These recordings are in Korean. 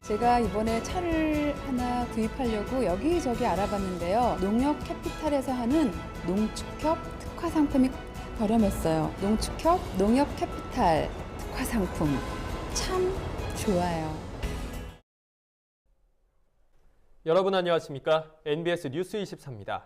제가 이번에 차를 하나 구입하려고 여기저기 알아봤는데요. 농협 캐피탈에서 하는 농축협 특화 상품이 저렴했어요. 농축협 농협 캐피탈 특화 상품 참 좋아요. 여러분 안녕하십니까? NBS 뉴스 24입니다.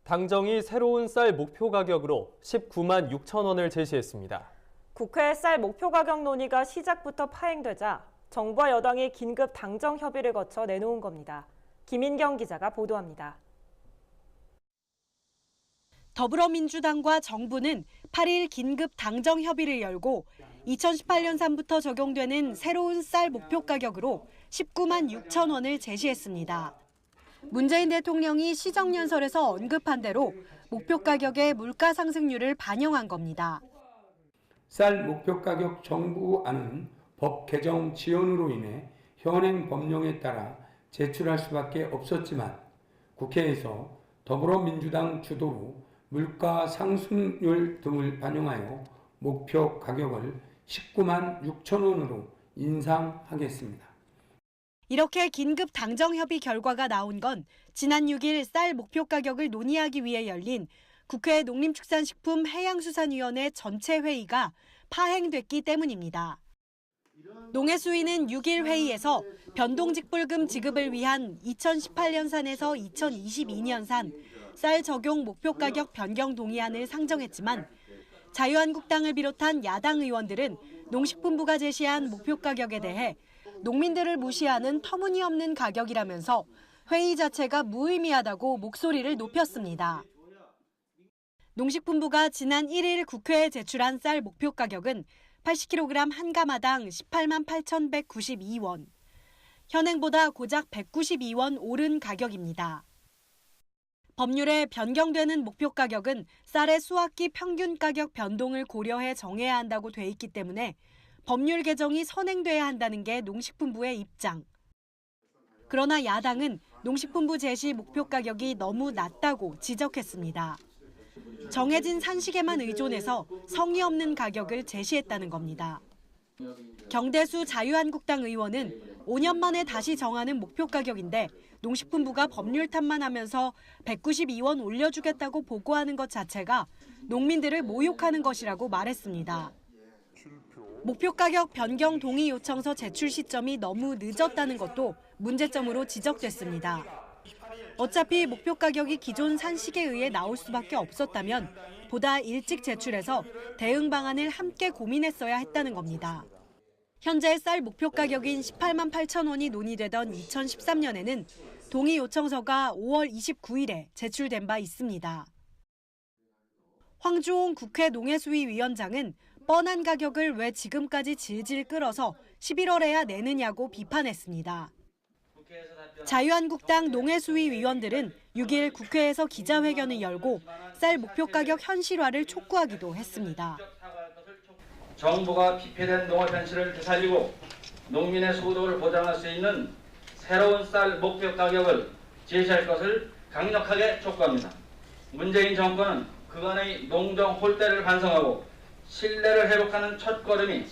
당정이 새로운 쌀 목표 가격으로 19만 6천 원을 제시했습니다. 국회 쌀 목표 가격 논의가 시작부터 파행되자 정부와 여당이 긴급 당정 협의를 거쳐 내놓은 겁니다. 김인경 기자가 보도합니다. 더불어민주당과 정부는 8일 긴급 당정 협의를 열고 2018년산부터 적용되는 새로운 쌀 목표 가격으로 19만 6천 원을 제시했습니다. 문재인 대통령이 시정연설에서 언급한 대로 목표 가격의 물가 상승률을 반영한 겁니다. 쌀 목표 가격 정부안은 법 개정 지연으로 인해 현행 법령에 따라 제출할 수밖에 없었지만 국회에서 더불어민주당 주도로 물가 상승률 등을 반영하여 목표 가격을 19만 6천 원으로 인상하겠습니다. 이렇게 긴급 당정 협의 결과가 나온 건 지난 6일 쌀 목표 가격을 논의하기 위해 열린 국회 농림축산식품 해양수산위원회 전체 회의가 파행됐기 때문입니다. 농해수위는 6일 회의에서 변동직불금 지급을 위한 2018년산에서 2022년산 쌀 적용 목표 가격 변경 동의안을 상정했지만 자유한국당을 비롯한 야당 의원들은 농식품부가 제시한 목표 가격에 대해 농민들을 무시하는 터무니없는 가격이라면서 회의 자체가 무의미하다고 목소리를 높였습니다. 농식품부가 지난 1일 국회에 제출한 쌀 목표 가격은 80kg 한 가마당 18만 8,192원. 현행보다 고작 192원 오른 가격입니다. 법률에 변경되는 목표 가격은 쌀의 수확기 평균 가격 변동을 고려해 정해야 한다고 돼 있기 때문에 법률 개정이 선행돼야 한다는 게 농식품부의 입장. 그러나 야당은 농식품부 제시 목표 가격이 너무 낮다고 지적했습니다. 정해진 산식에만 의존해서 성의 없는 가격을 제시했다는 겁니다. 경대수 자유한국당 의원은 5년 만에 다시 정하는 목표 가격인데 농식품부가 법률 탓만 하면서 192원 올려주겠다고 보고하는 것 자체가 농민들을 모욕하는 것이라고 말했습니다. 목표 가격 변경 동의 요청서 제출 시점이 너무 늦었다는 것도 문제점으로 지적됐습니다. 어차피 목표 가격이 기존 산식에 의해 나올 수밖에 없었다면 보다 일찍 제출해서 대응 방안을 함께 고민했어야 했다는 겁니다. 현재 쌀 목표 가격인 18만 8천 원이 논의되던 2013년에는 동의 요청서가 5월 29일에 제출된 바 있습니다. 황주홍 국회 농해수위 위원장은 뻔한 가격을 왜 지금까지 질질 끌어서 11월에야 내느냐고 비판했습니다. 자유한국당 농해수위 위원들은 6일 국회에서 기자회견을 열고 쌀 목표 가격 현실화를 촉구하기도 했습니다. 정부가 피폐된 농업 현실을 되살리고 농민의 소득을 보장할 수 있는 새로운 쌀 목표 가격을 제시할 것을 강력하게 촉구합니다. 문재인 정권은 그간의 농정 홀대를 반성하고 신뢰를 회복하는 첫걸음이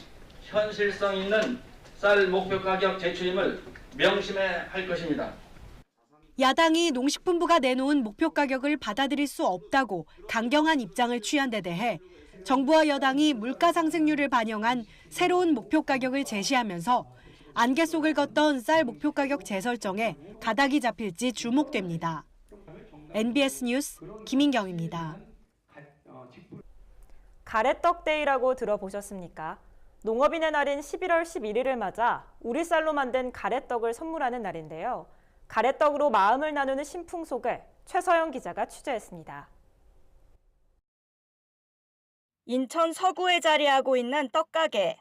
현실성 있는 쌀 목표 가격 제출임을 명심해야 할 것입니다. 야당이 농식품부가 내놓은 목표 가격을 받아들일 수 없다고 강경한 입장을 취한 데 대해 정부와 여당이 물가 상승률을 반영한 새로운 목표 가격을 제시하면서 안개 속을 걷던 쌀 목표 가격 재설정에 가닥이 잡힐지 주목됩니다. NBS 뉴스 김인경입니다. 가래떡 데이라고 들어보셨습니까? 농업인의 날인 11월 11일을 맞아 우리 쌀로 만든 가래떡을 선물하는 날인데요. 가래떡으로 마음을 나누는 신풍 속을 최서영 기자가 취재했습니다. 인천 서구에 자리하고 있는 떡가게.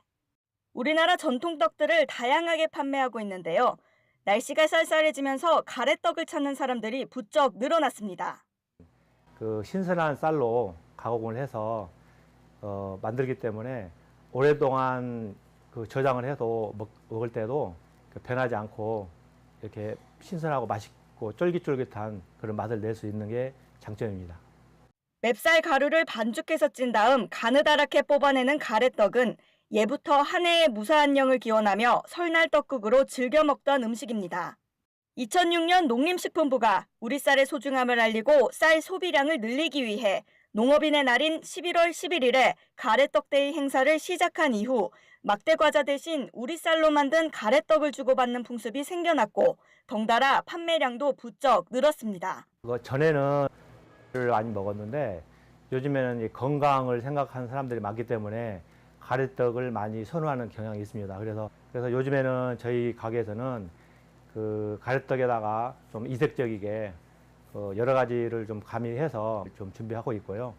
우리나라 전통 떡들을 다양하게 판매하고 있는데요. 날씨가 쌀쌀해지면서 가래떡을 찾는 사람들이 부쩍 늘어났습니다. 신선한 쌀로 가공을 해서 만들기 때문에 오랫동안 저장을 해도 먹을 때도 변하지 않고 이렇게 신선하고 맛있고 쫄깃쫄깃한 그런 맛을 낼 수 있는 게 장점입니다. 맵쌀 가루를 반죽해서 찐 다음 가느다랗게 뽑아내는 가래떡은 예부터 한 해의 무사한 영을 기원하며 설날 떡국으로 즐겨 먹던 음식입니다. 2006년 농림식품부가 우리 쌀의 소중함을 알리고 쌀 소비량을 늘리기 위해 농업인의 날인 11월 11일에 가래떡데이 행사를 시작한 이후 막대과자 대신 우리 쌀로 만든 가래떡을 주고받는 풍습이 생겨났고 덩달아 판매량도 부쩍 늘었습니다. 전에는 를 많이 먹었는데 요즘에는 이 건강을 생각하는 사람들이 많기 때문에 가래떡을 많이 선호하는 경향이 있습니다. 그래서 요즘에는 저희 가게에서는 그 가래떡에다가 좀 이색적이게 여러 가지를 좀 가미해서 좀 준비하고 있고요.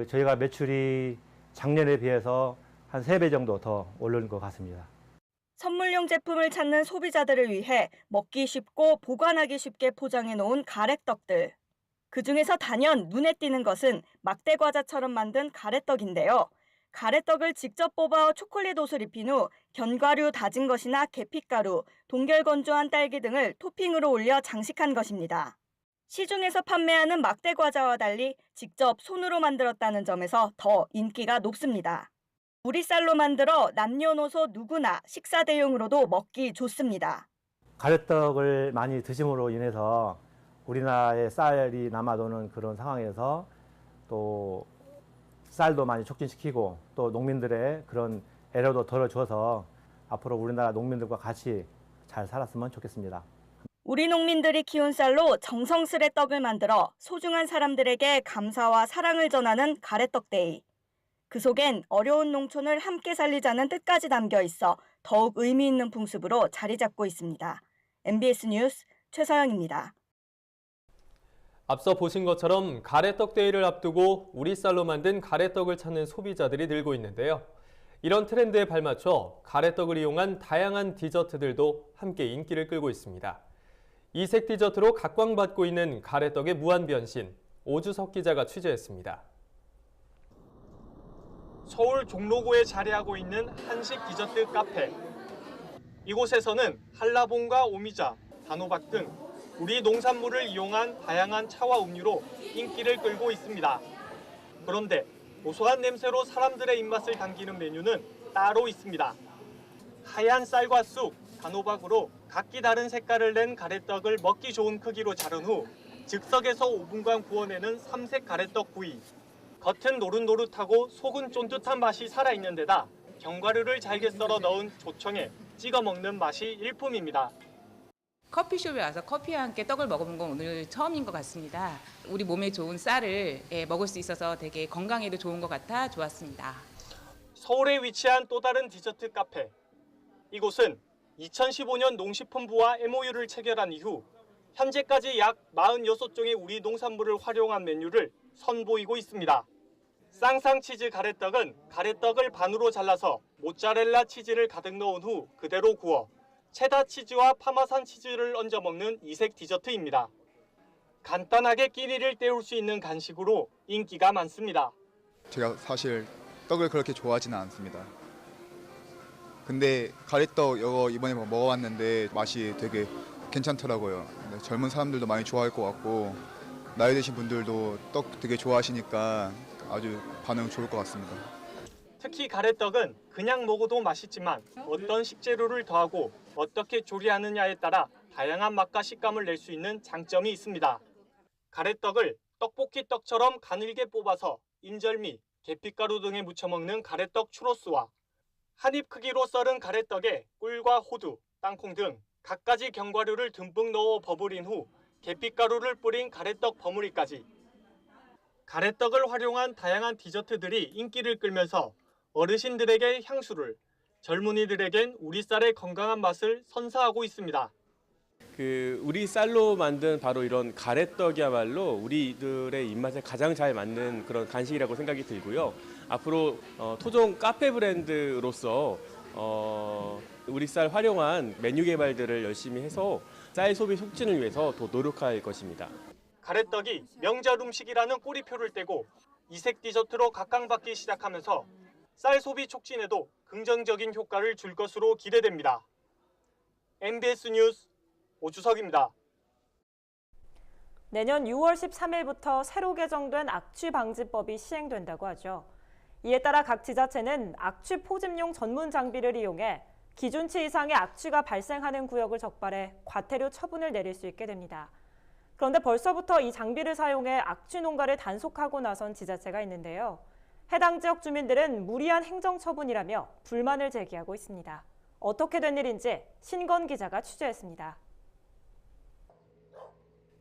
저희가 매출이 작년에 비해서 한 3배 정도 더 오른 것 같습니다. 선물용 제품을 찾는 소비자들을 위해 먹기 쉽고 보관하기 쉽게 포장해 놓은 가래떡들. 그중에서 단연 눈에 띄는 것은 막대과자처럼 만든 가래떡인데요. 가래떡을 직접 뽑아 초콜릿 옷을 입힌 후 견과류 다진 것이나 계피가루, 동결 건조한 딸기 등을 토핑으로 올려 장식한 것입니다. 시중에서 판매하는 막대과자와 달리 직접 손으로 만들었다는 점에서 더 인기가 높습니다. 우리 쌀로 만들어 남녀노소 누구나 식사 대용으로도 먹기 좋습니다. 가래떡을 많이 드심으로 인해서 우리나라의 쌀이 남아도는 그런 상황에서 또 쌀도 많이 촉진시키고 또 농민들의 그런 애로도 덜어줘서 앞으로 우리나라 농민들과 같이 잘 살았으면 좋겠습니다. 우리 농민들이 키운 쌀로 정성스레 떡을 만들어 소중한 사람들에게 감사와 사랑을 전하는 가래떡데이. 그 속엔 어려운 농촌을 함께 살리자는 뜻까지 담겨 있어 더욱 의미 있는 풍습으로 자리 잡고 있습니다. MBS 뉴스 최서영입니다. 앞서 보신 것처럼 가래떡 데이를 앞두고 우리 쌀로 만든 가래떡을 찾는 소비자들이 늘고 있는데요. 이런 트렌드에 발맞춰 가래떡을 이용한 다양한 디저트들도 함께 인기를 끌고 있습니다. 이색 디저트로 각광받고 있는 가래떡의 무한 변신, 오주석 기자가 취재했습니다. 서울 종로구에 자리하고 있는 한식 디저트 카페. 이곳에서는 한라봉과 오미자, 단호박 등 우리 농산물을 이용한 다양한 차와 음료로 인기를 끌고 있습니다. 그런데 고소한 냄새로 사람들의 입맛을 당기는 메뉴는 따로 있습니다. 하얀 쌀과 쑥, 단호박으로 각기 다른 색깔을 낸 가래떡을 먹기 좋은 크기로 자른 후 즉석에서 5분간 구워내는 삼색 가래떡 구이. 겉은 노릇노릇하고 속은 쫀득한 맛이 살아있는 데다 견과류를 잘게 썰어 넣은 조청에 찍어 먹는 맛이 일품입니다. 커피숍에 와서 커피와 함께 떡을 먹어본 건 오늘 처음인 것 같습니다. 우리 몸에 좋은 쌀을 먹을 수 있어서 되게 건강에도 좋은 것 같아 좋았습니다. 서울에 위치한 또 다른 디저트 카페. 이곳은 2015년 농식품부와 MOU를 체결한 이후 현재까지 약 46종의 우리 농산물을 활용한 메뉴를 선보이고 있습니다. 쌍쌍치즈 가래떡은 가래떡을 반으로 잘라서 모짜렐라 치즈를 가득 넣은 후 그대로 구워 체다 치즈와 파마산 치즈를 얹어 먹는 이색 디저트입니다. 간단하게 끼니를 때울 수 있는 간식으로 인기가 많습니다. 제가 사실 떡을 그렇게 좋아하지는 않습니다. 근데 가래떡 이거 이번에 먹어봤는데 맛이 되게 괜찮더라고요. 젊은 사람들도 많이 좋아할 것 같고 나이 드신 분들도 떡 되게 좋아하시니까 아주 반응 좋을 것 같습니다. 특히 가래떡은 그냥 먹어도 맛있지만 어떤 식재료를 더하고 어떻게 조리하느냐에 따라 다양한 맛과 식감을 낼 수 있는 장점이 있습니다. 가래떡을 떡볶이 떡처럼 가늘게 뽑아서 인절미, 계피가루 등에 묻혀 먹는 가래떡 추로스와 한 입 크기로 썰은 가래떡에 꿀과 호두, 땅콩 등 갖가지 견과류를 듬뿍 넣어 버무린 후 계피가루를 뿌린 가래떡 버무리까지. 가래떡을 활용한 다양한 디저트들이 인기를 끌면서 어르신들에게 향수를, 젊은이들에겐 우리 쌀의 건강한 맛을 선사하고 있습니다. 우리 쌀로 만든 바로 이런 가래떡이야말로 우리들의 입맛에 가장 잘 맞는 그런 간식이라고 생각이 들고요. 앞으로 토종 카페 브랜드로서 우리 쌀 활용한 메뉴 개발들을 열심히 해서 쌀 소비 촉진을 위해서 더 노력할 것입니다. 가래떡이 명절 음식이라는 꼬리표를 떼고 이색 디저트로 각광받기 시작하면서 쌀 소비 촉진에도 긍정적인 효과를 줄 것으로 기대됩니다. MBS 뉴스 오주석입니다. 내년 6월 13일부터 새로 개정된 악취 방지법이 시행된다고 하죠. 이에 따라 각 지자체는 악취 포집용 전문 장비를 이용해 기준치 이상의 악취가 발생하는 구역을 적발해 과태료 처분을 내릴 수 있게 됩니다. 그런데 벌써부터 이 장비를 사용해 악취 농가를 단속하고 나선 지자체가 있는데요. 해당 지역 주민들은 무리한 행정처분이라며 불만을 제기하고 있습니다. 어떻게 된 일인지 신건 기자가 취재했습니다.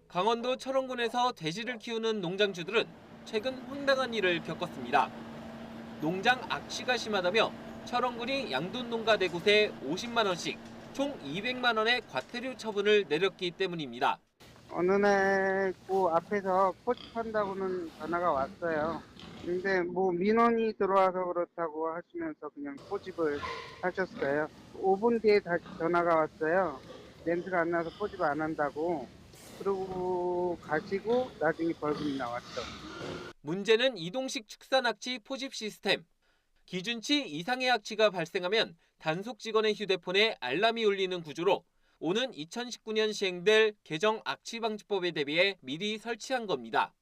강원도 철원군에서 돼지를 키우는 농장주들은 최근 황당한 일을 겪었습니다. 농장 악취가 심하다며 철원군이 양돈 농가 4곳에 50만 원씩 총 200만 원의 과태료 처분을 내렸기 때문입니다. 어느 날 그 앞에서 포집한다고는 전화가 왔어요. 근데 뭐 민원이 들어와서 그렇다고 하시면서 그냥 포집을 하셨어요. 5분 뒤에 다시 전화가 왔어요. 냄새가 안 나서 포집 안 한다고. 그러고 가시고 나중에 벌금이 나왔죠. 문제는 이동식 축산악취 포집 시스템. 기준치 이상의 악취가 발생하면 단속 직원의 휴대폰에 알람이 울리는 구조로 오는 2019년 시행될 개정 악취방지법에 대비해 미리 설치한 겁니다.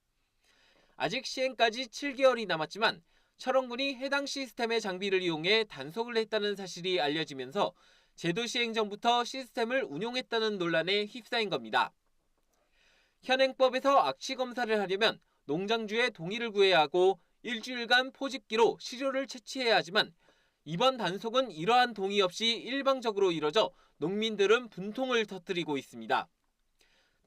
아직 시행까지 7개월이 남았지만 철원군이 해당 시스템의 장비를 이용해 단속을 했다는 사실이 알려지면서 제도 시행 전부터 시스템을 운용했다는 논란에 휩싸인 겁니다. 현행법에서 악취 검사를 하려면 농장주의 동의를 구해야 하고 일주일간 포집기로 시료를 채취해야 하지만 이번 단속은 이러한 동의 없이 일방적으로 이뤄져 농민들은 분통을 터뜨리고 있습니다.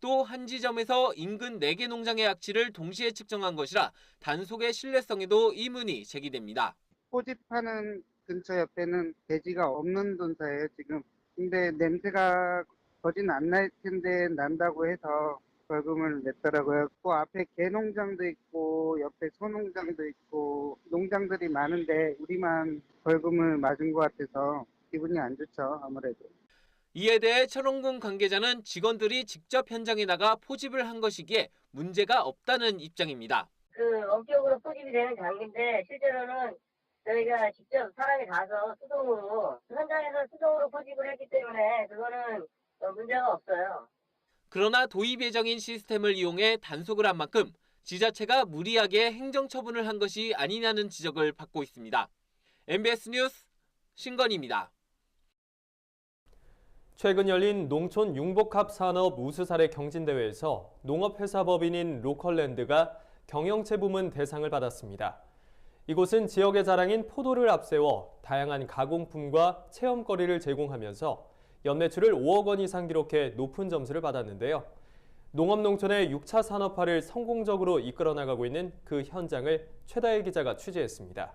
또 한 지점에서 인근 4개 농장의 악취를 동시에 측정한 것이라 단속의 신뢰성에도 의문이 제기됩니다. 포집하는 근처 옆에는 돼지가 없는 don사예요 지금. 근데 냄새가 거진 안 날 텐데 난다고 해서 벌금을 냈더라고요. 그 앞에 개농장도 있고 옆에 소농장도 있고 농장들이 많은데 우리만 벌금을 맞은 것 같아서 기분이 안 좋죠, 아무래도. 이에 대해 철원군 관계자는 직원들이 직접 현장에 나가 포집을 한 것이기에 문제가 없다는 입장입니다. 원격으로 포집이 되는 장비인데 실제로는 저희가 직접 사람이 가서 수동으로 현장에서 수동으로 포집을 했기 때문에 그거는 문제가 없어요. 그러나 도입 예정인 시스템을 이용해 단속을 한 만큼 지자체가 무리하게 행정처분을 한 것이 아니냐는 지적을 받고 있습니다. MBS 뉴스 신건희입니다. 최근 열린 농촌 융복합 산업 우수사례 경진대회에서 농업회사법인인 로컬랜드가 경영체 부문 대상을 받았습니다. 이곳은 지역의 자랑인 포도를 앞세워 다양한 가공품과 체험거리를 제공하면서 연매출을 5억 원 이상 기록해 높은 점수를 받았는데요. 농업농촌의 6차 산업화를 성공적으로 이끌어 나가고 있는 그 현장을 최다혜 기자가 취재했습니다.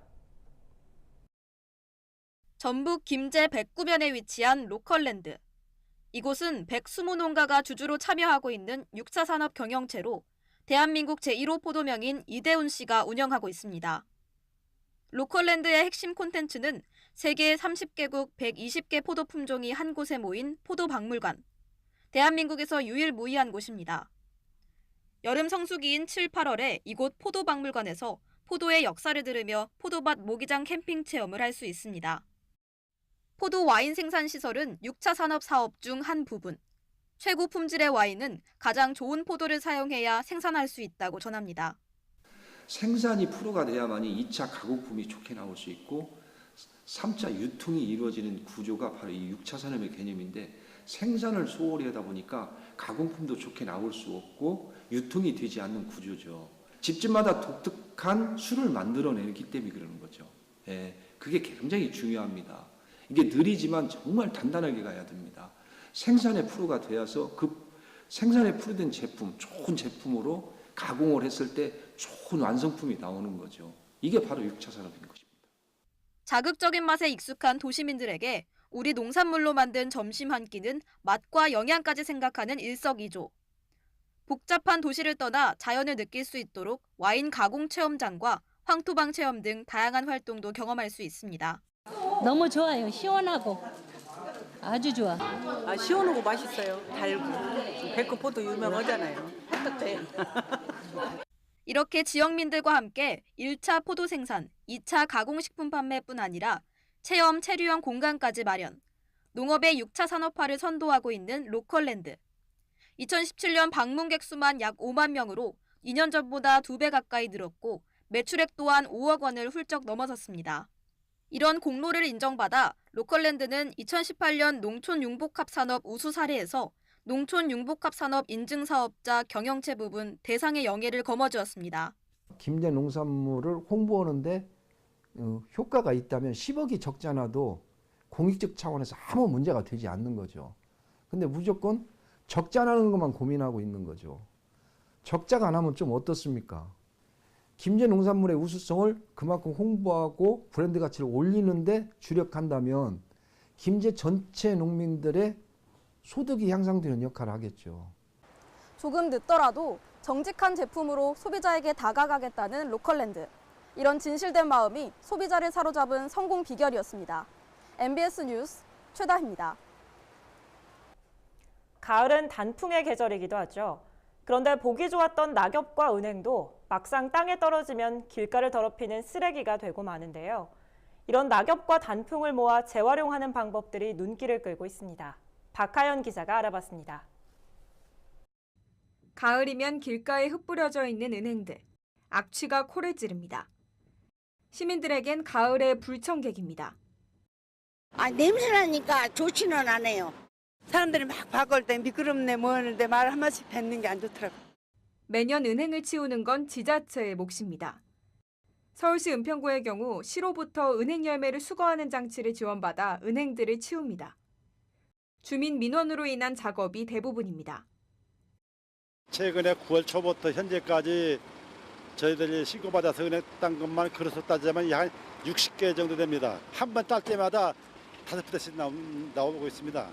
전북 김제 백구면에 위치한 로컬랜드. 이곳은 120농가가 주주로 참여하고 있는 6차 산업 경영체로 대한민국 제1호 포도명인 이대훈 씨가 운영하고 있습니다. 로컬랜드의 핵심 콘텐츠는 세계 30개국 120개 포도 품종이 한 곳에 모인 포도박물관. 대한민국에서 유일무이한 곳입니다. 여름 성수기인 7, 8월에 이곳 포도박물관에서 포도의 역사를 들으며 포도밭 모기장 캠핑 체험을 할 수 있습니다. 포도 와인 생산 시설은 6차 산업 사업 중 한 부분. 최고 품질의 와인은 가장 좋은 포도를 사용해야 생산할 수 있다고 전합니다. 생산이 프로가 돼야만이 2차 가공품이 좋게 나올 수 있고 3차 유통이 이루어지는 구조가 바로 이 6차 산업의 개념인데 생산을 소홀히 하다 보니까 가공품도 좋게 나올 수 없고 유통이 되지 않는 구조죠. 집집마다 독특한 술을 만들어내기 때문에 그러는 거죠. 예, 그게 굉장히 중요합니다. 이게 느리지만 정말 단단하게 가야 됩니다. 생산의 프로가 되어서 그 생산에 프로된 제품, 좋은 제품으로 가공을 했을 때 좋은 완성품이 나오는 거죠. 이게 바로 6차 산업인 것입니다. 자극적인 맛에 익숙한 도시민들에게 우리 농산물로 만든 점심 한 끼는 맛과 영양까지 생각하는 일석이조. 복잡한 도시를 떠나 자연을 느낄 수 있도록 와인 가공 체험장과 황토방 체험 등 다양한 활동도 경험할 수 있습니다. 너무 좋아요. 시원하고 아주 좋아. 시원하고 맛있어요. 달고. 백구포도 유명하잖아요. 햇볕에. 이렇게 지역민들과 함께 1차 포도 생산, 2차 가공식품 판매뿐 아니라 체험, 체류형 공간까지 마련. 농업의 6차 산업화를 선도하고 있는 로컬랜드. 2017년 방문객 수만 약 5만 명으로 2년 전보다 2배 가까이 늘었고 매출액 또한 5억 원을 훌쩍 넘어섰습니다. 이런 공로를 인정받아 로컬랜드는 2018년 농촌융복합산업 우수 사례에서 농촌융복합산업 인증사업자 경영체 부분 대상의 영예를 거머쥐었습니다. 김제 농산물을 홍보하는데 효과가 있다면 10억이 적지 않아도 공익적 차원에서 아무 문제가 되지 않는 거죠. 근데 무조건 적자 나는 것만 고민하고 있는 거죠. 적자가 안 하면 좀 어떻습니까? 김제 농산물의 우수성을 그만큼 홍보하고 브랜드 가치를 올리는데 주력한다면 김제 전체 농민들의 소득이 향상되는 역할을 하겠죠. 조금 늦더라도 정직한 제품으로 소비자에게 다가가겠다는 로컬랜드. 이런 진실된 마음이 소비자를 사로잡은 성공 비결이었습니다. MBS 뉴스 최다희입니다. 가을은 단풍의 계절이기도 하죠. 그런데 보기 좋았던 낙엽과 은행도 막상 땅에 떨어지면 길가를 더럽히는 쓰레기가 되고 마는데요. 이런 낙엽과 단풍을 모아 재활용하는 방법들이 눈길을 끌고 있습니다. 박하연 기자가 알아봤습니다. 가을이면 길가에 흩뿌려져 있는 은행들. 악취가 코를 찌릅니다. 시민들에겐 가을의 불청객입니다. 냄새나니까 좋지는 않아요. 사람들이 막 바꿀 때 미끄럽네 뭐 하는데 말 한마디씩 뱉는 게 안 좋더라고. 매년 은행을 치우는 건 지자체의 몫입니다. 서울시 은평구의 경우 시로부터 은행 열매를 수거하는 장치를 지원받아 은행들을 치웁니다. 주민 민원으로 인한 작업이 대부분입니다. 최근에 9월 초부터 현재까지 저희들이 신고받아서 은행딴 것만 그릇을 따지자면 한 60개 정도 됩니다. 한 번 딸 때마다 5부대씩 나오고 있습니다.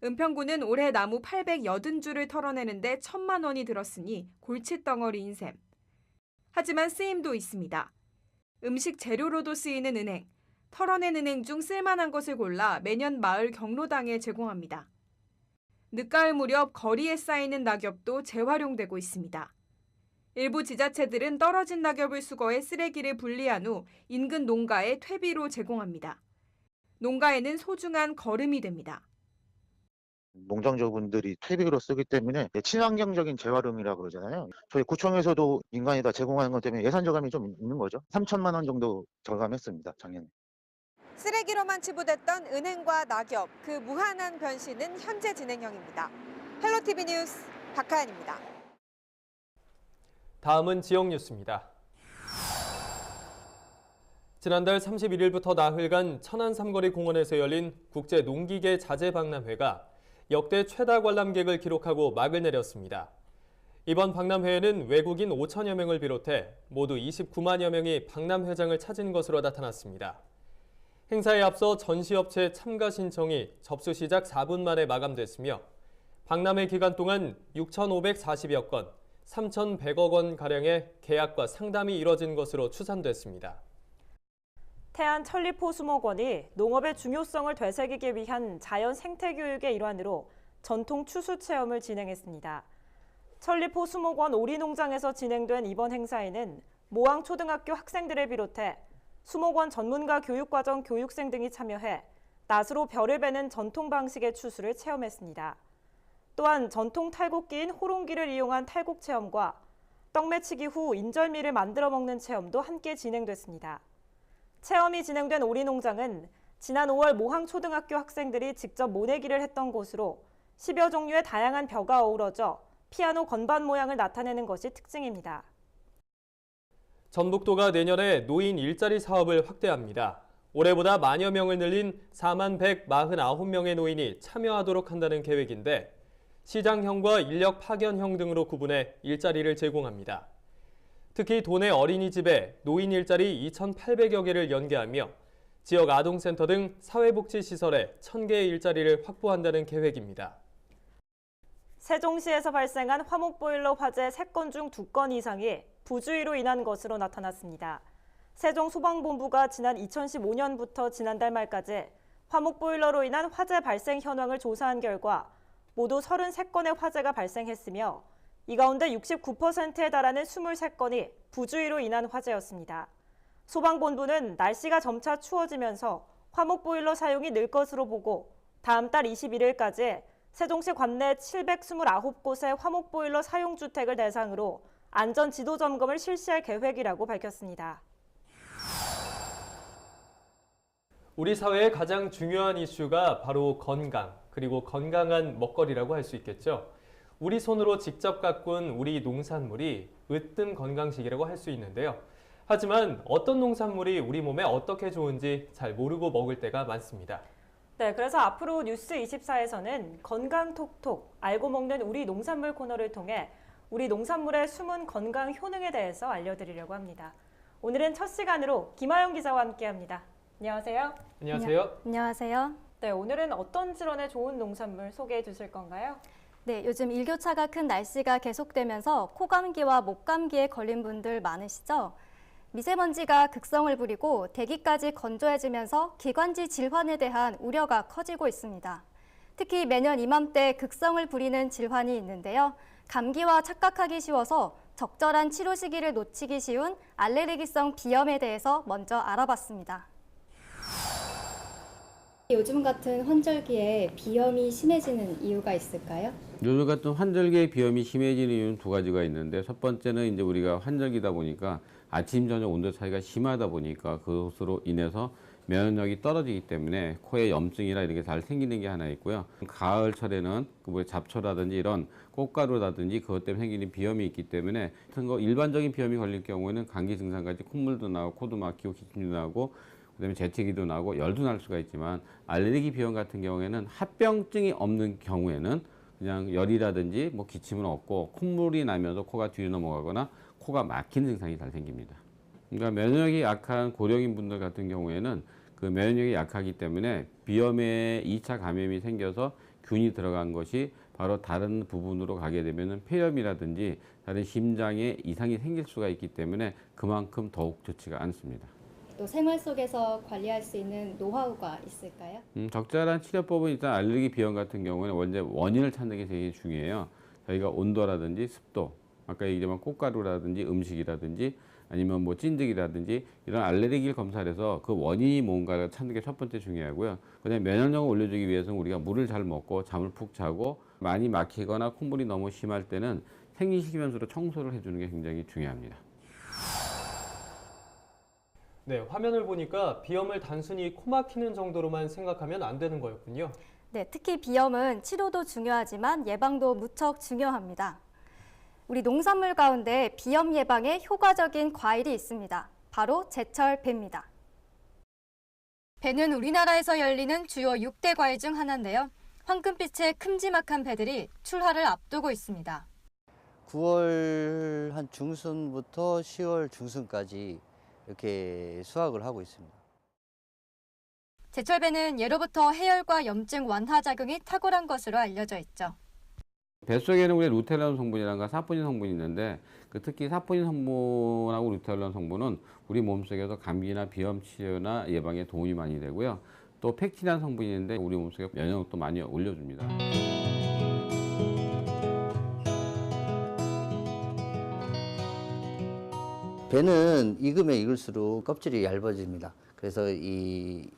은평구는 올해 나무 880주를 털어내는데 1,000만 원이 들었으니 골칫덩어리인 셈. 하지만 쓰임도 있습니다. 음식 재료로도 쓰이는 은행. 털어낸 은행 중 쓸만한 것을 골라 매년 마을 경로당에 제공합니다. 늦가을 무렵 거리에 쌓이는 낙엽도 재활용되고 있습니다. 일부 지자체들은 떨어진 낙엽을 수거해 쓰레기를 분리한 후 인근 농가에 퇴비로 제공합니다. 농가에는 소중한 거름이 됩니다. 농장주분들이 퇴비로 쓰기 때문에 친환경적인 재활용이라고 그러잖아요. 저희 구청에서도 민간이 다 제공하는 것 때문에 예산 저감이 좀 있는 거죠. 3천만 원 정도 저감했습니다, 작년에. 쓰레기로만 치부됐던 은행과 낙엽, 그 무한한 변신은 현재 진행형입니다. 헬로티비 뉴스 박하연입니다. 다음은 지역 뉴스입니다. 지난달 31일부터 나흘간 천안 삼거리 공원에서 열린 국제 농기계 자재 박람회가 역대 최다 관람객을 기록하고 막을 내렸습니다. 이번 박람회에는 외국인 5천여 명을 비롯해 모두 29만여 명이 박람회장을 찾은 것으로 나타났습니다. 행사에 앞서 전시업체 참가 신청이 접수 시작 4분 만에 마감됐으며 박람회 기간 동안 6,540여 건, 3,100억 원가량의 계약과 상담이 이뤄진 것으로 추산됐습니다. 태안 천리포수목원이 농업의 중요성을 되새기기 위한 자연 생태 교육의 일환으로 전통 추수 체험을 진행했습니다. 천리포수목원 오리농장에서 진행된 이번 행사에는 모항초등학교 학생들을 비롯해 수목원 전문가 교육과정 교육생 등이 참여해 낫으로 벼를 베는 전통 방식의 추수를 체험했습니다. 또한 전통 탈곡기인 호롱기를 이용한 탈곡 체험과 떡매치기 후 인절미를 만들어 먹는 체험도 함께 진행됐습니다. 체험이 진행된 오리농장은 지난 5월 모항초등학교 학생들이 직접 모내기를 했던 곳으로 10여 종류의 다양한 벼가 어우러져 피아노 건반 모양을 나타내는 것이 특징입니다. 전북도가 내년에 노인 일자리 사업을 확대합니다. 올해보다 만여 명을 늘린 4149명의 노인이 참여하도록 한다는 계획인데 시장형과 인력 파견형 등으로 구분해 일자리를 제공합니다. 특히 도내 어린이집에 노인 일자리 2,800여 개를 연계하며 지역 아동센터 등 사회복지시설에 1,000개의 일자리를 확보한다는 계획입니다. 세종시에서 발생한 화목보일러 화재 3건 중 2건 이상이 부주의로 인한 것으로 나타났습니다. 세종소방본부가 지난 2015년부터 지난달 말까지 화목보일러로 인한 화재 발생 현황을 조사한 결과 모두 33건의 화재가 발생했으며 이 가운데 69%에 달하는 23건이 부주의로 인한 화재였습니다. 소방본부는 날씨가 점차 추워지면서 화목보일러 사용이 늘 것으로 보고 다음 달 21일까지 세종시 관내 729곳의 화목보일러 사용주택을 대상으로 안전 지도 점검을 실시할 계획이라고 밝혔습니다. 우리 사회의 가장 중요한 이슈가 바로 건강, 그리고 건강한 먹거리라고 할 수 있겠죠. 우리 손으로 직접 가꾼 우리 농산물이 으뜸 건강식이라고 할 수 있는데요. 하지만 어떤 농산물이 우리 몸에 어떻게 좋은지 잘 모르고 먹을 때가 많습니다. 네, 그래서 앞으로 뉴스24에서는 건강 톡톡, 알고 먹는 우리 농산물 코너를 통해 우리 농산물의 숨은 건강 효능에 대해서 알려드리려고 합니다. 오늘은 첫 시간으로 김하영 기자와 함께합니다. 안녕하세요. 안녕하세요. 안녕하세요. 네, 오늘은 어떤 질환에 좋은 농산물 소개해 주실 건가요? 네, 요즘 일교차가 큰 날씨가 계속되면서 코감기와 목감기에 걸린 분들 많으시죠? 미세먼지가 극성을 부리고 대기까지 건조해지면서 기관지 질환에 대한 우려가 커지고 있습니다. 특히 매년 이맘때 극성을 부리는 질환이 있는데요. 감기와 착각하기 쉬워서 적절한 치료 시기를 놓치기 쉬운 알레르기성 비염에 대해서 먼저 알아봤습니다. 요즘 같은 환절기에 비염이 심해지는 이유가 있을까요? 요즘 같은 환절기에 비염이 심해지는 이유는 두 가지가 있는데, 첫 번째는 이제 우리가 환절기다 보니까 아침 저녁 온도 차이가 심하다 보니까 그것으로 인해서 면역력이 떨어지기 때문에 코에 염증이나 이런 게 잘 생기는 게 하나 있고요. 가을철에는 뭐 잡초라든지 이런 꽃가루라든지 그것 때문에 생기는 비염이 있기 때문에 일반적인 비염이 걸릴 경우에는 감기 증상까지 콧물도 나고 코도 막히고 기침도 나고 그다음에 재채기도 나고 열도 날 수가 있지만, 알레르기 비염 같은 경우에는 합병증이 없는 경우에는 그냥 열이라든지 뭐 기침은 없고 콧물이 나면서 코가 뒤로 넘어가거나 코가 막히는 증상이 잘 생깁니다. 그러니까 면역력이 약한 고령인 분들 같은 경우에는 그 면역력이 약하기 때문에 비염에 2차 감염이 생겨서 균이 들어간 것이 바로 다른 부분으로 가게 되면 폐렴이라든지 다른 심장에 이상이 생길 수가 있기 때문에 그만큼 더욱 좋지가 않습니다. 또 생활 속에서 관리할 수 있는 노하우가 있을까요? 적절한 치료법은 일단 알레르기 비염 같은 경우는 원인을 찾는 게 되게 중요해요. 저희가 온도라든지 습도, 아까 얘기했지만 꽃가루라든지 음식이라든지 아니면 뭐 찐득이라든지 이런 알레르기를 검사를 해서 그 원인이 뭔가를 찾는 게 첫 번째 중요하고요. 그다음에 면역력을 올려주기 위해서는 우리가 물을 잘 먹고 잠을 푹 자고 많이 막히거나 콧물이 너무 심할 때는 생리식이면서로 청소를 해주는 게 굉장히 중요합니다. 네, 화면을 보니까 비염을 단순히 코 막히는 정도로만 생각하면 안 되는 거였군요. 네, 특히 비염은 치료도 중요하지만 예방도 무척 중요합니다. 우리 농산물 가운데 비염 예방에 효과적인 과일이 있습니다. 바로 제철 배입니다. 배는 우리나라에서 열리는 주요 6대 과일 중 하나인데요. 황금빛의 큼지막한 배들이 출하를 앞두고 있습니다. 9월 한 중순부터 10월 중순까지 이렇게 수확을 하고 있습니다. 제철배는 예로부터 해열과 염증 완화 작용이 탁월한 것으로 알려져 있죠. 배 속에는 우리 루테올린 성분이라는 사포닌 성분이 있는데, 특히 사포닌 성분하고 루테올린 성분은 우리 몸속에서 감기나 비염 치료나 예방에 도움이 많이 되고요. 또 팩틴이라는 성분이 있는데 우리 몸속에 면역력도 많이 올려줍니다. 배는 익으면 익을수록 껍질이 얇아집니다. 그래서 이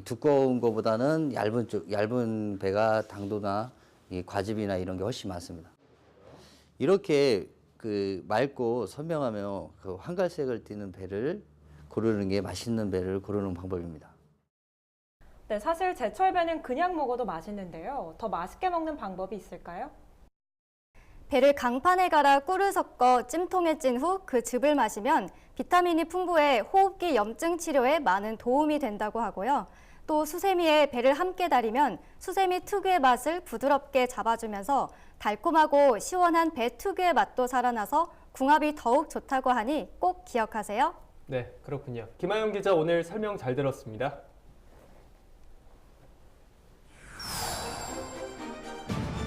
두꺼운 거보다는 얇은 배가 당도나 이 과즙이나 이런 게 훨씬 많습니다. 이렇게 맑고 선명하며 그 황갈색을 띠는 배를 고르는 게 맛있는 배를 고르는 방법입니다. 네, 사실 제철배는 그냥 먹어도 맛있는데요. 더 맛있게 먹는 방법이 있을까요? 배를 강판에 갈아 꿀을 섞어 찜통에 찐 후 그 즙을 마시면 비타민이 풍부해 호흡기 염증 치료에 많은 도움이 된다고 하고요. 또 수세미에 배를 함께 달이면 수세미 특유의 맛을 부드럽게 잡아주면서 달콤하고 시원한 배 특유의 맛도 살아나서 궁합이 더욱 좋다고 하니 꼭 기억하세요. 네, 그렇군요. 김하영 기자 오늘 설명 잘 들었습니다.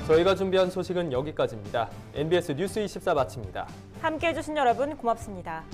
저희가 준비한 소식은 여기까지입니다. MBS 뉴스 24 마칩니다. 함께해 주신 여러분 고맙습니다.